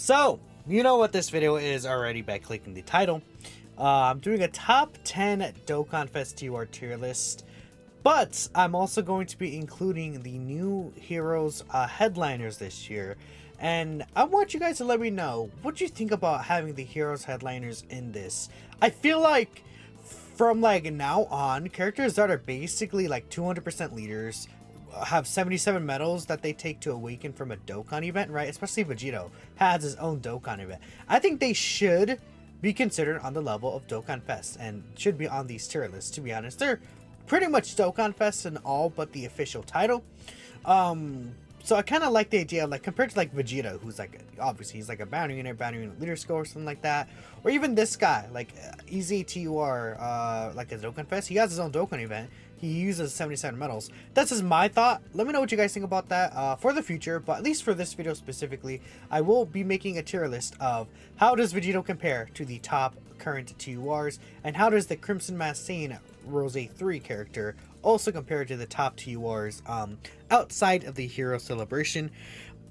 So, you know what this video is already by clicking the title. I'm doing a top 10 Dokkanfest TUR tier list, but I'm also going to be including the new heroes headliners this year. And I want you guys to let me know what you think about having the heroes headliners in this. I feel like from like now on, characters that are basically like 200% leaders have 77 medals that they take to awaken from a Dokkan event, right? Especially Vegito has his own Dokkan event. I think they should be considered on the level of Dokkanfest and should be on these tier lists, to be honest. They're pretty much Dokkanfest and all but the official title. So I kind of like the idea, like compared to like Vegito, who's like obviously he's like a bounty unit leader score or something like that, or even this guy like EZTUR, like a Dokkanfest. He has his own Dokkan event. He uses 77 medals. That's just my thought. Let me know what you guys think about that for the future, but at least for this video specifically, I will be making a tier list of how does Vegito compare to the top current TURs, and how does the Crimson Masked Saiyan Rose 3 character also compare to the top TURs outside of the hero celebration.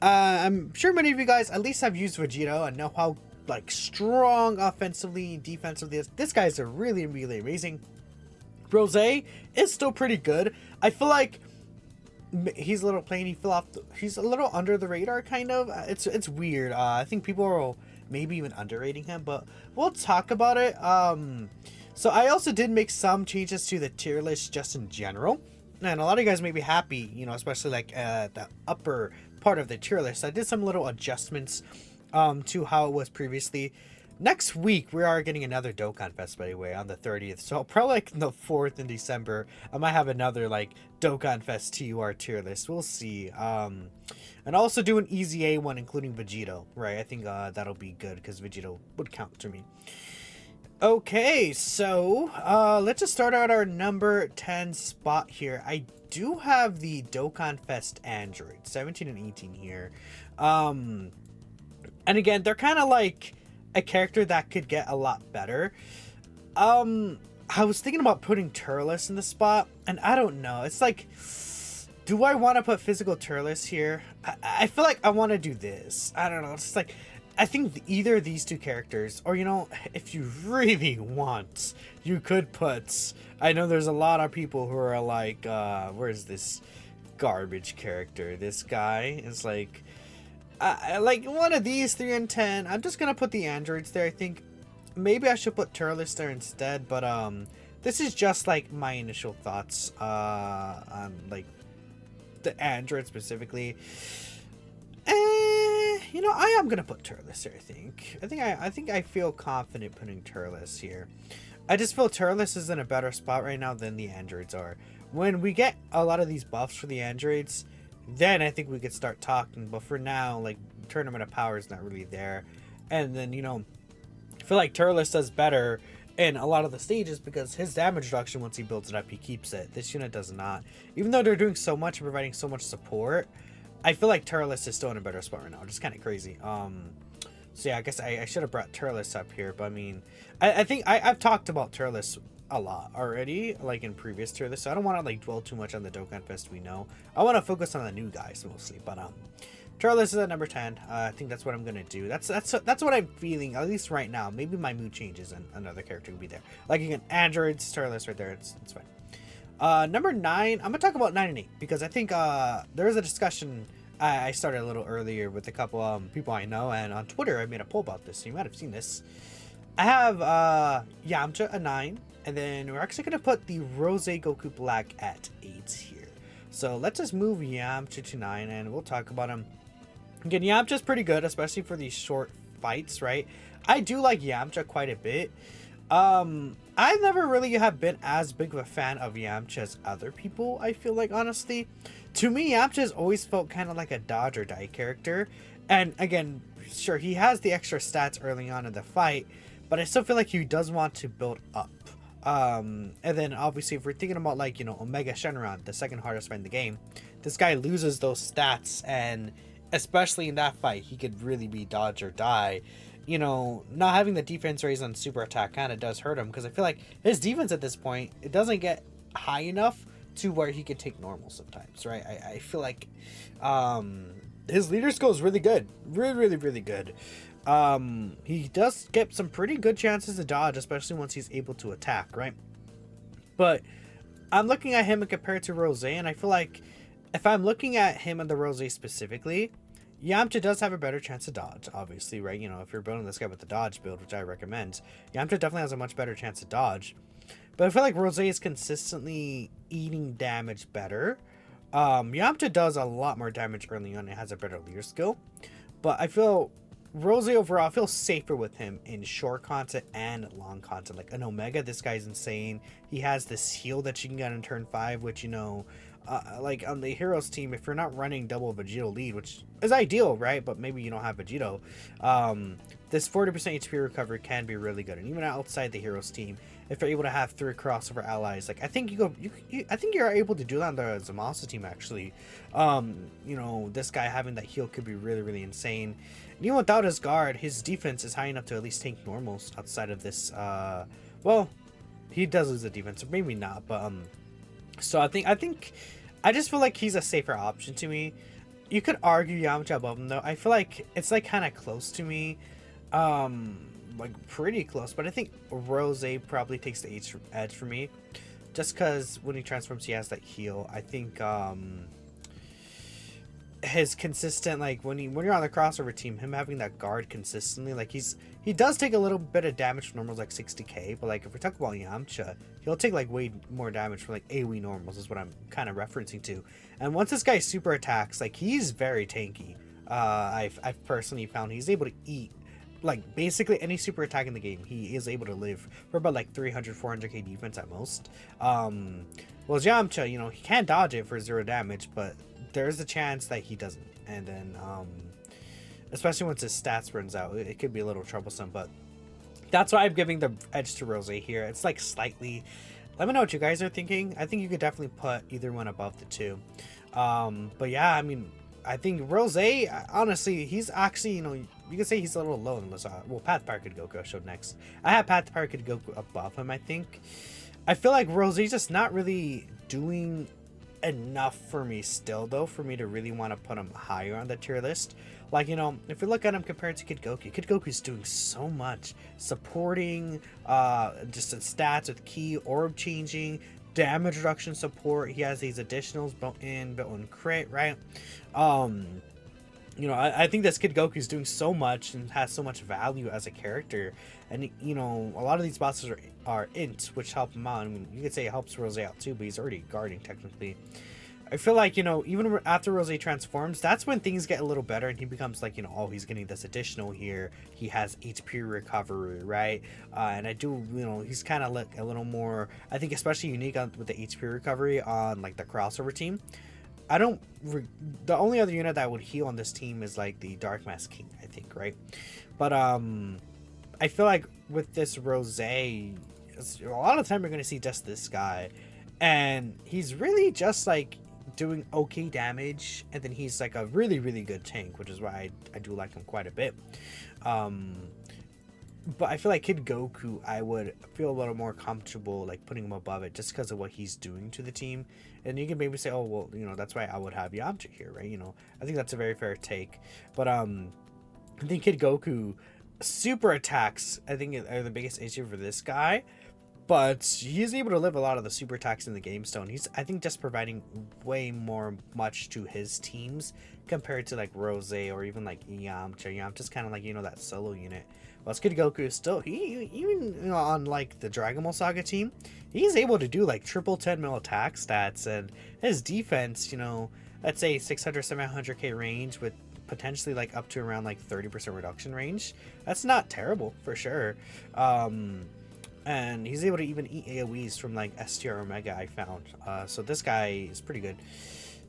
I'm sure many of you guys at least have used Vegito and know how like strong offensively, defensively this guy is really amazing. Rose is still pretty good. I feel like he's a little plain. He's a little under the radar, kind of. It's weird. I think people are maybe even underrating him, but we'll talk about it. So I also did make some changes to the tier list just in general, and a lot of you guys may be happy, you know, especially like the upper part of the tier list. I did some little adjustments to how it was previously. Next week, we are getting another Dokkanfest, by the way, on the 30th. So probably like the 4th in December, I might have another like Dokkanfest TUR tier list. We'll see. And also do an EZA one, including Vegito, right? I think that'll be good because Vegito would count to me. Okay, so let's just start out our number 10 spot here. I do have the Dokkanfest Android, 17 and 18 here. And again, they're kind of like a character that could get a lot better. I was thinking about putting Turles in the spot, and I don't know. It's like, do I want to put physical Turles here? I feel like I want to do this. I don't know. It's like, I think either of these two characters, or you know, if you really want, you could put. I know there's a lot of people who are like, where's this garbage character? This guy is like. Like one of these 3 and 10. I'm just gonna put the androids there. I think maybe I should put Turles there instead, but this is just like my initial thoughts on like the android specifically. You know, I am gonna put Turles there. I think I feel confident putting Turles here. I just feel Turles is in a better spot right now than the androids are. When we get a lot of these buffs for the androids, then I think we could start talking, but for now, like, Tournament of Power is not really there. And then, you know, I feel like Turles does better in a lot of the stages because his damage reduction, once he builds it up, he keeps it. This unit does not. Even though they're doing so much and providing so much support, I feel like Turles is still in a better spot right now, which is kind of crazy. So yeah, I guess I should have brought Turles up here, but I mean, I think I've talked about Turles a lot already, like in previous tier lists, so I don't want to like dwell too much on the Dokkanfest we know. I want to focus on the new guys mostly, but Turles is at number 10. I think that's what I'm gonna do. That's what I'm feeling, at least right now. Maybe my mood changes and another character will be there. Like again, androids, Turles right there. It's fine. Number 9, I'm gonna talk about 9 and 8 because I think there is a discussion I started a little earlier with a couple people I know, and on Twitter I made a poll about this, so you might have seen this. I have Yamcha at 9. And then we're actually going to put the Rose Goku Black at 8 here. So let's just move Yamcha to 9 and we'll talk about him. Again, Yamcha's pretty good, especially for these short fights, right? I do like Yamcha quite a bit. I never really have been as big of a fan of Yamcha as other people, I feel like, honestly. To me, Yamcha has always felt kind of like a dodge or die character. And again, sure, he has the extra stats early on in the fight, but I still feel like he does want to build up. And then obviously if we're thinking about like, you know, Omega Shenron, the second hardest fight in the game, this guy loses those stats, and especially in that fight he could really be dodge or die. You know, not having the defense raise on super attack kind of does hurt him, because I feel like his defense at this point, it doesn't get high enough to where he could take normal sometimes, right? I feel like his leader skill is really good. Really good. He does get some pretty good chances to dodge, especially once he's able to attack, right? But I'm looking at him compared to Rose, and I feel like if I'm looking at him and the Rose specifically, Yamcha does have a better chance to dodge, obviously, right? You know, if you're building this guy with the dodge build, which I recommend, Yamcha definitely has a much better chance to dodge. But I feel like Rose is consistently eating damage better. Yamcha does a lot more damage early on and has a better leader skill. But I feel Rose overall, I feel safer with him in short content and long content. Like an Omega, this guy's insane. He has this heal that you can get in turn 5, which, you know, like on the Heroes team, if you're not running double Vegito lead, which is ideal, right? But maybe you don't have Vegito. This 40% HP recovery can be really good. And even outside the Heroes team, if you're able to have 3 crossover allies, like I think I think you're able to do that on the Zamasu team actually. You know, this guy having that heal could be really insane. And even without his guard, his defense is high enough to at least tank normals outside of this. Well, he does lose the defense, or maybe not, but so I think I just feel like he's a safer option to me. You could argue Yamcha above him though. I feel like it's like kind of close to me. Like pretty close, but I think Rose probably takes the edge for me, just because when he transforms he has that heal. I think his consistent, like when you're on the crossover team, him having that guard consistently, like he does take a little bit of damage from normals like 60k, but like if we talk about Yamcha, he'll take like way more damage from like AoE normals is what I'm kind of referencing to. And once this guy super attacks, like he's very tanky. I've personally found he's able to eat like basically any super attack in the game. He is able to live for about like 300-400k defense at most. Well, Yamcha, you know, he can dodge it for 0 damage, but there's a chance that he doesn't. And then especially once his stats runs out, it could be a little troublesome. But that's why I'm giving the edge to Rose here. It's like slightly. Let me know what you guys are thinking. I think you could definitely put either one above the two. But yeah, I mean, I think Rose, honestly, he's actually, you know, you could say he's a little low in this. Well, Path Power Kid Goku I showed next. I have Path Power Kid Goku above him, I think. I feel like Rosé's just not really doing enough for me still, though, for me to really want to put him higher on the tier list. Like, you know, if you look at him compared to Kid Goku's doing so much. Supporting, just the stats with key, orb changing, damage reduction support. He has these additionals built in crit, right? You know, I think this Kid Goku's doing so much and has so much value as a character. And, you know, a lot of these bosses are int, which help him out. I mean, you could say it helps Rose out too, but he's already guarding technically. I feel like, you know, even after Rose transforms, that's when things get a little better and he becomes like, you know, oh, he's getting this additional here. He has HP recovery, right? And I do, you know, he's kind of like a little more, I think especially unique with the HP recovery on like the crossover team. The only other unit that would heal on this team is like the Dark Mask King, I think, right? But I feel like with this Rose, a lot of the time you're going to see just this guy. And he's really just like doing okay damage. And then he's like a really good tank, which is why I do like him quite a bit. But I feel like Kid Goku, I would feel a little more comfortable like putting him above it just because of what he's doing to the team. And you can maybe say, oh, well, you know, that's why I would have Yamcha here, right? You know, I think that's a very fair take. But I think Kid Goku super attacks, I think, are the biggest issue for this guy. But he's able to live a lot of the super attacks in the game still. And he's, I think, just providing way much to his teams compared to like Rose or even like Yamcha. Yamcha's kind of like, you know, that solo unit. While Kid Goku is still, he even, you know, on like the Dragon Ball Saga team, he's able to do like triple 10 mil attack stats, and his defense, you know, let's say 600-700k range with potentially like up to around like 30% reduction range. That's not terrible for sure. And he's able to even eat AoEs from like STR Omega, I found. So this guy is pretty good.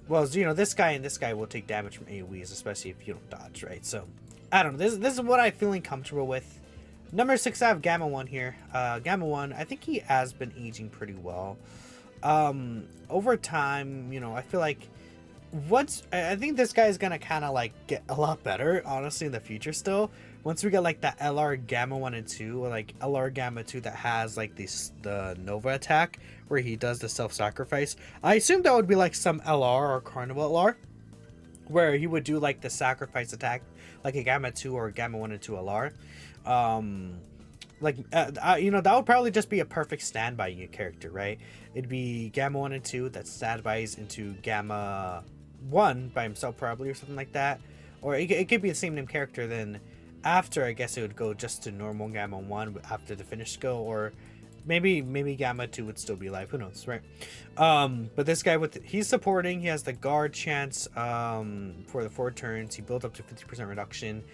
Well, you know, this guy and this guy will take damage from AoEs, especially if you don't dodge, right? So I don't know. This is what I'm feeling comfortable with. Number 6, I have GammaOne here. GammaOne, I think he has been aging pretty well. Over time, you know, I feel like I think this guy is gonna kind of like get a lot better, honestly, in the future still. Once we get like the LR Gamma 1 and 2, or like LR Gamma 2 that has like the Nova attack where he does the self-sacrifice. I assume that would be like some LR or Carnival LR. where he would do like the sacrifice attack, like a Gamma 2 or Gamma 1 into LR. You know, that would probably just be a perfect standby character, right? It'd be Gamma 1 and 2 that standbys into Gamma 1 by himself, probably, or something like that. Or it could be the same name character, then after, I guess it would go just to normal Gamma 1 after the finish skill, or maybe Gamma 2 would still be alive, who knows, right? But this guy, he's supporting, he has the guard chance for the 4 turns, he built up to 50% reduction.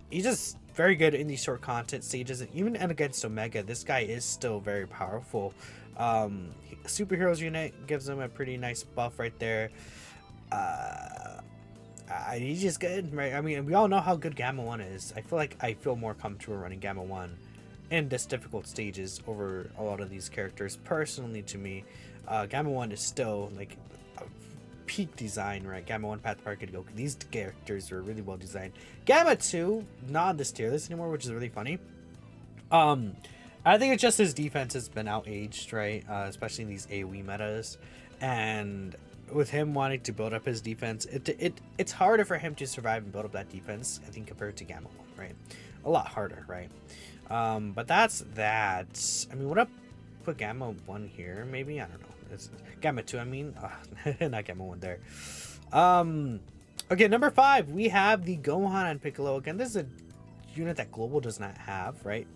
He's just very good in these short content stages, and even against Omega, this guy is still very powerful. Superheroes unit gives him a pretty nice buff right there. He's just good, right? I mean, we all know how good Gamma 1 is. I feel more comfortable running Gamma 1 in this difficult stages over a lot of these characters. Personally, to me, Gamma 1 is still like peak design, right? Gamma 1, Path Park, and Goku. These characters are really well designed. Gamma 2, not on this tier list anymore, which is really funny. I think it's just his defense has been outaged, right? Especially in these AoE metas. And with him wanting to build up his defense, it's harder for him to survive and build up that defense, I think, compared to Gamma 1, right? A lot harder, right? But that's that. I mean, what up? Put Gamma 1 here, maybe? I don't know. It's Gamma 2, I mean. Not Gamma 1 there. Okay, number 5, we have the Gohan and Piccolo. Again, this is a unit that Global does not have, right?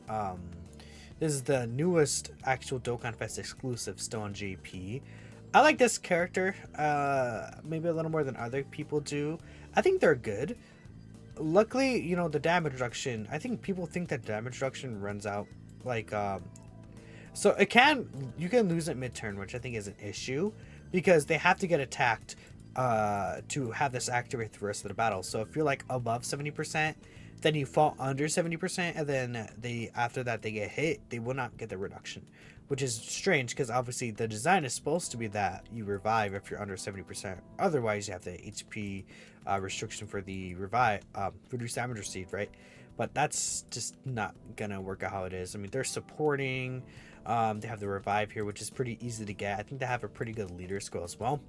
This is the newest actual Dokkanfest exclusive, still on JP. I like this character, maybe a little more than other people do. I think they're good. Luckily, you know, the damage reduction, I think people think that damage reduction runs out, like, so you can lose it mid-turn, which I think is an issue, because they have to get attacked to have this activate the rest of the battle. So if you're like above 70%, then you fall under 70%, and then after that they get hit, they will not get the reduction, which is strange, because obviously the design is supposed to be that you revive if you're under 70%. Otherwise, you have the HP restriction for the reduced damage received, right? But that's just not gonna work out how it is. I mean, they're supporting. They have the revive here, which is pretty easy to get. I think they have a pretty good leader skill as well.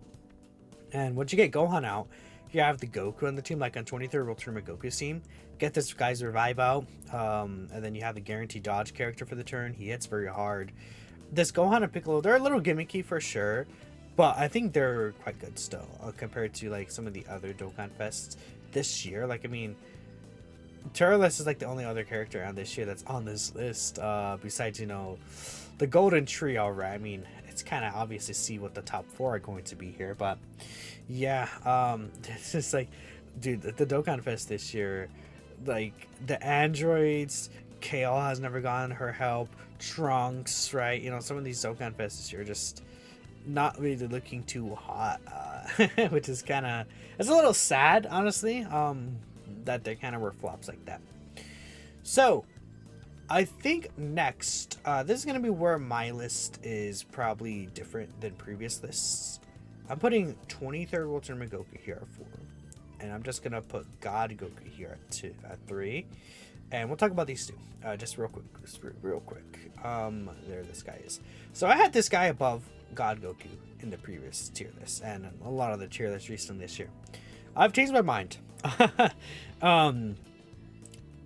And once you get Gohan out, you have the Goku on the team, like on 23rd World Tournament Goku's team. Get this guy's revive out, and then you have the guaranteed dodge character for the turn. He hits very hard. This Gohan and Piccolo, they're a little gimmicky for sure, but I think they're quite good still compared to like some of the other Dokkanfests this year. Like, I mean, Turles is like the only other character on this year that's on this list, besides, you know, the Golden Trio, right? I mean, it's kind of obvious to see what the top 4 are going to be here, but yeah, it's just like, dude, the Dokkanfest this year, like the androids, KL has never gotten her help, Trunks, right? You know, some of these Dokkanfests this year are just not really looking too hot, which is kind of, it's a little sad, honestly, that they kind of were flops like that. So I think next, this is going to be where my list is probably different than previous lists. I'm putting 23rd World Tournament Goku here at 4. And I'm just going to put God Goku here at 3. And we'll talk about these two. Just real quick. There this guy is. So I had this guy above God Goku in the previous tier list. And a lot of the tier lists recently this year. I've changed my mind.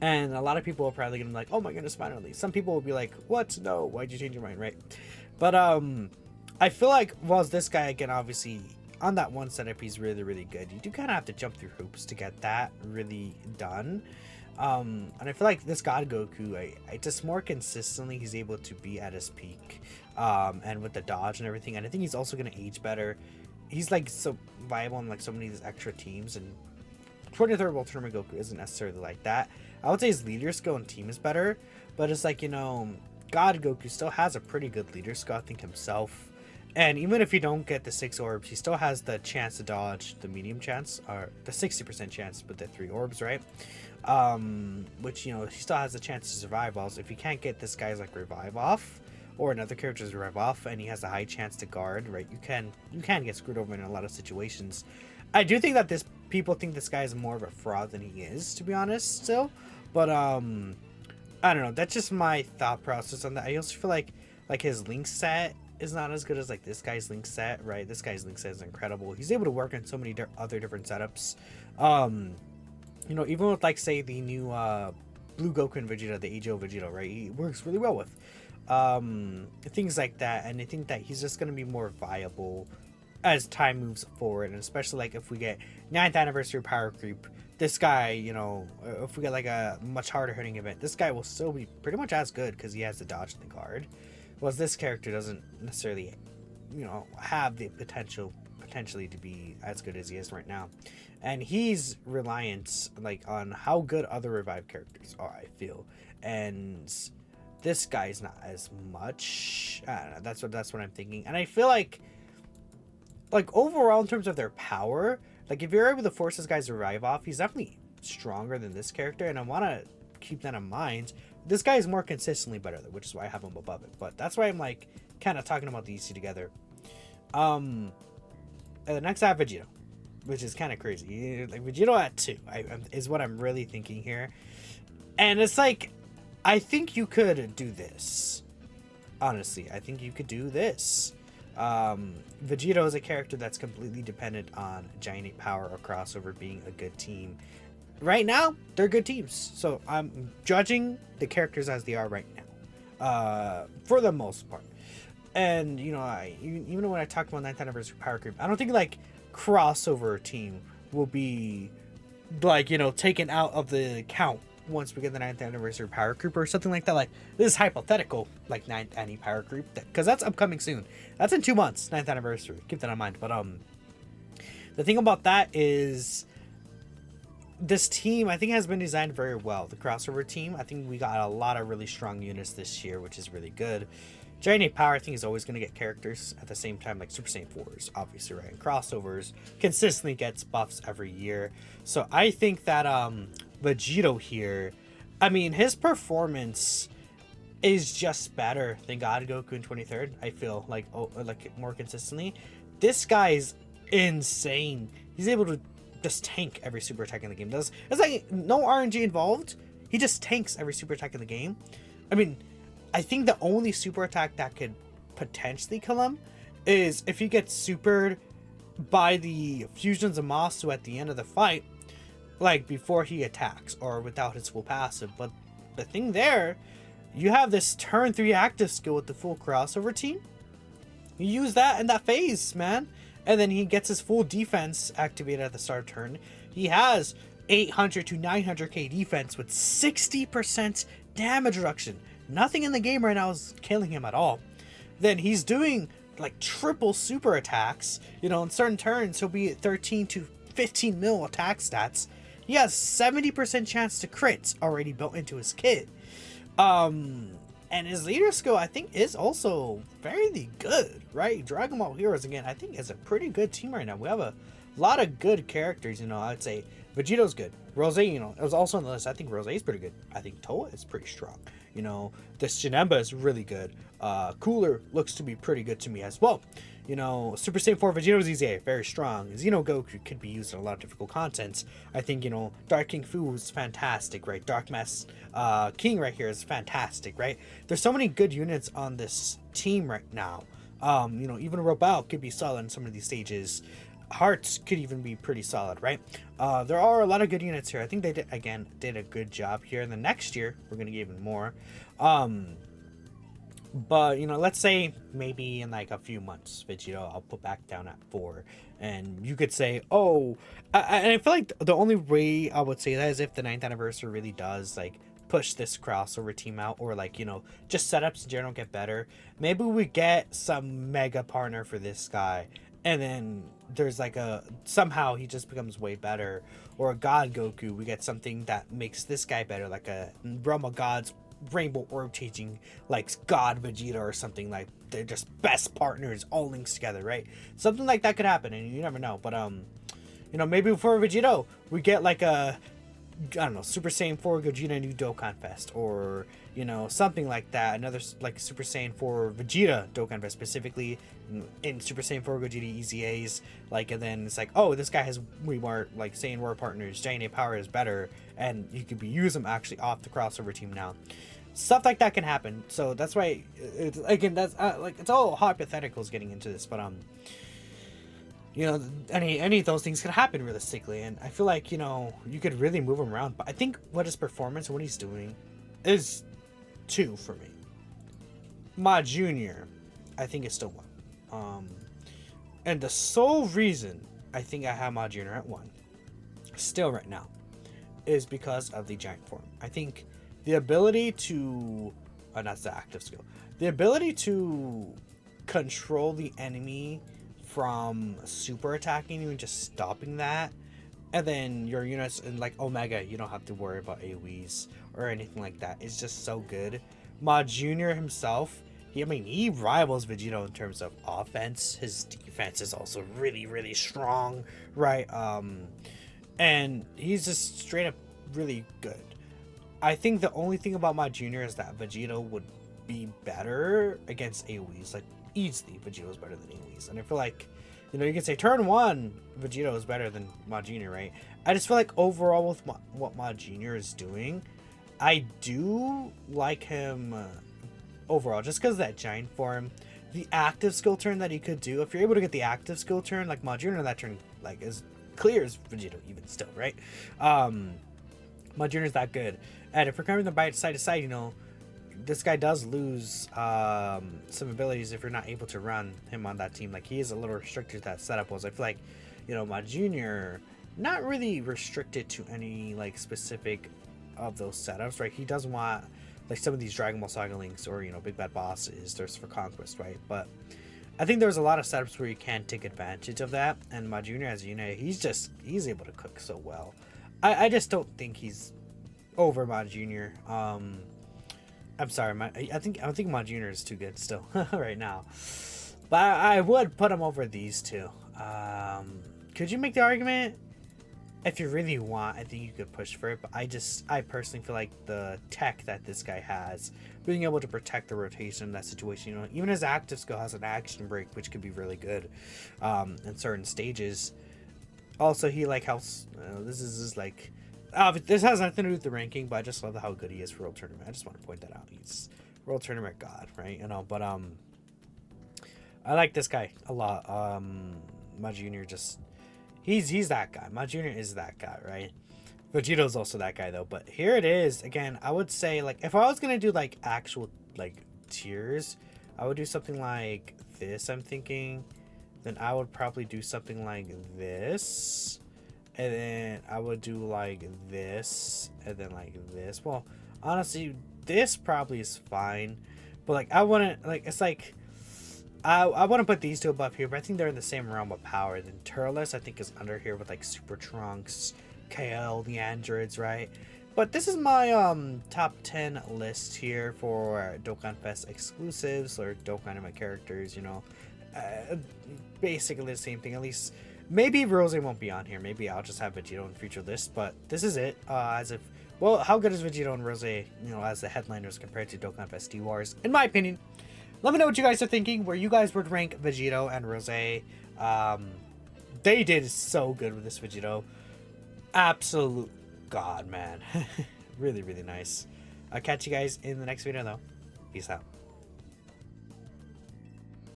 And a lot of people are probably gonna be like, oh my goodness, finally. Some people will be like, what? No, why'd you change your mind, right? But I feel like, well, this guy, again, obviously, on that one setup, he's really, really good. You do kind of have to jump through hoops to get that really done. And I feel like this God Goku, I just more consistently, he's able to be at his peak. And with the dodge and everything. And I think he's also gonna age better. He's like so viable in like so many of these extra teams, and 23rd World Tournament Goku isn't necessarily like that. I would say his leader skill and team is better, but it's like, you know, God Goku still has a pretty good leader skill, I think, himself. And even if you don't get the 6 orbs, he still has the chance to dodge the medium chance, or the 60% chance with the 3 orbs, right? Which, you know, he still has a chance to survive. Also, if you can't get this guy's like revive off, or another character's revive off, and he has a high chance to guard, right? You can get screwed over in a lot of situations. I do think that people think this guy is more of a fraud than he is, to be honest, still. But I don't know. That's just my thought process on that. I also feel like his link set is not as good as like this guy's link set, right? This guy's link set is incredible. He's able to work on so many other different setups. You know, even with like say the new Blue Goku and Vegeta, the AGO Vegito, right? He works really well with things like that, and I think that he's just gonna be more viable as time moves forward, and especially like if we get 9th anniversary power creep, this guy, you know, if we get like a much harder hitting event, this guy will still be pretty much as good because he has the dodge in the card. Whereas this character doesn't necessarily, you know, have the potentially to be as good as he is right now, and he's reliant like on how good other revived characters are, I feel, and this guy's not as much. I don't know, that's what I'm thinking, and I feel like overall in terms of their power, like if you're able to force this guy's revive off, he's definitely stronger than this character, and I want to keep that in mind. This guy is more consistently better, which is why I have him above it, but that's why I'm like kind of talking about these two together. And the next I have Vegito, which is kind of crazy. Like Vegito at 2 is what I'm really thinking here, and it's like I think you could do this. Honestly, I think you could do this. Vegito is a character that's completely dependent on Giant Ape Power or Crossover being a good team. Right now, they're good teams, so I'm judging the characters as they are right now, for the most part. And you know, even when I talked about 9th anniversary power creep, I don't think like Crossover team will be like, you know, taken out of the count once we get the 9th anniversary power creep or something like that. Like this is hypothetical, like 9th annie power creep, because that's upcoming soon. That's in 2 months, 9th anniversary. Keep that in mind. But the thing about that is this team I think has been designed very well. The Crossover team, I think we got a lot of really strong units this year, which is really good. Giant Ape Power I think is always going to get characters at the same time, like Super Saiyan 4s, obviously, right? And Crossovers consistently gets buffs every year. So I think that Vegito here, I mean, his performance is just better than God Goku in 23rd. I feel like more consistently. This guy's insane. He's able to just tank every super attack in the game. It's like no RNG involved. He just tanks every super attack in the game. I mean, I think the only super attack that could potentially kill him is if he gets supered by the fusions of Masu at the end of the fight, like before he attacks or without his full passive. But the thing there, you have this turn 3 active skill with the full Crossover team. You use that in that phase, man. And then he gets his full defense activated at the start of turn. He has 800 to 900k defense with 60% damage reduction. Nothing in the game right now is killing him at all. Then he's doing like triple super attacks. You know, in certain turns, he'll be at 13 to 15 mil attack stats. He has 70% chance to crits already built into his kit. And his leader skill, I think, is also fairly good, right? Dragon Ball Heroes, again, I think is a pretty good team right now. We have a lot of good characters, you know. I'd say Vegito's good. Rose, you know, it was also on the list. I think Rose is pretty good. I think Toa is pretty strong. You know, this Janemba is really good. Cooler looks to be pretty good to me as well. You know, Super Saiyan 4 Vegito's easy, very strong. Xeno Goku could be used in a lot of difficult contents. I think, you know, Dark King Fu is fantastic, right? Dark Mass King right here is fantastic, right? There's so many good units on this team right now. You know, even Robao could be solid in some of these stages. Hearts could even be pretty solid, right? There are a lot of good units here. I think they did a good job here. And the next year, we're going to get even more. But, you know, let's say maybe in like a few months, Vegito, I'll put back down at 4. And you could say, oh, and I feel like the only way I would say that is if the 9th anniversary really does like push this Crossover team out, or like, you know, just setups in general get better. Maybe we get some mega partner for this guy. And then there's like somehow he just becomes way better. Or a God Goku, we get something that makes this guy better, like a Realm of Gods Rainbow Orb changing, like God Vegeta or something. Like they're just best partners, all links together, right? Something like that could happen, and you never know. But you know, maybe for Vegito we get like a, I don't know, Super Saiyan 4 Gogeta new Dokkanfest, or you know, something like that. Another like Super Saiyan 4 Vegeta Dokkanfest, specifically in Super Saiyan 4 Gogeta EZAs. Like, and then it's like, oh, this guy has way more like Saiyan War partners. Giant Ape Power is better, and you could use them actually off the Crossover team now. Stuff like that can happen. So that's why it's, again, that's like, it's all hypotheticals getting into this. But you know, any of those things could happen realistically. And I feel like, you know, you could really move him around. But I think what his performance and what he's doing is 2 for me. Ma Junior, I think is still 1. And the sole reason I think I have Ma Junior at 1, still right now, is because of the giant form. I think the ability to, that's the active skill, the ability to control the enemy from super attacking you and just stopping that, and then your units in like Omega, you don't have to worry about AoEs or anything like that. It's just so good. Ma Junior himself, he rivals Vegito in terms of offense. His defense is also really, really strong, right? And he's just straight up really good. I think the only thing about Ma Junior is that Vegito would be better against AoEs. Like, easily, Vegito is better than AoEs. And I feel like, you know, you can say turn 1, Vegito is better than Ma Junior, right? I just feel like overall with what Ma Junior is doing, I do like him overall, just because of that giant form, the active skill turn that he could do. If you're able to get the active skill turn, like Ma Junior, that turn like as clear as Vegito even still, right? Ma Junior's that good. And if we're coming by side to side, you know, this guy does lose some abilities if you're not able to run him on that team. Like, he is a little restricted to that setup. Was I feel like, you know, Ma Junior, not really restricted to any like specific of those setups, right? He doesn't want like some of these Dragon Ball Saga links or, you know, Big Bad Bosses, there's for Conquest, right? But I think there's a lot of setups where you can take advantage of that, and Ma Junior, as you know, he's able to cook so well. I just don't think he's over Ma Junior. I'm sorry, I think Ma Junior is too good still right now, but I would put him over these two. Could you make the argument? If you really want, I think you could push for it, but I personally feel like the tech that this guy has, being able to protect the rotation in that situation, you know, even his active skill has an action break, which could be really good in certain stages. Also, he like helps, this is like, this has nothing to do with the ranking, but I just love how good he is for World Tournament. I just want to point that out. He's World Tournament god, right? You know, but I like this guy a lot. Ma Junior just, he's that guy. Ma Junior is that guy, right? Vegito's also that guy though. But here it is again. I would say, like, if I was gonna do like actual like tiers, I would do something like this. I'm thinking, then I would probably do something like this, and then I would do like this, and then like this. Well, honestly, this probably is fine, but like I wouldn't, like, it's like I want to put these two above here, but I think they're in the same realm of power. Then Turles, I think, is under here with like Super Trunks, KL, the androids, right? But this is my top 10 list here for Dokkanfest exclusives or Dokkan anime characters, you know. Basically the same thing, at least. Maybe Rose won't be on here. Maybe I'll just have Vegito in future lists, but this is it. As if, well, how good is Vegito and Rose, you know, as the headliners compared to Dokkanfest D-Wars? In my opinion. Let me know what you guys are thinking, where you guys would rank Vegito and Rose. They did so good with this Vegito. Absolute god, man. Really, really nice. I'll catch you guys in the next video, though. Peace out.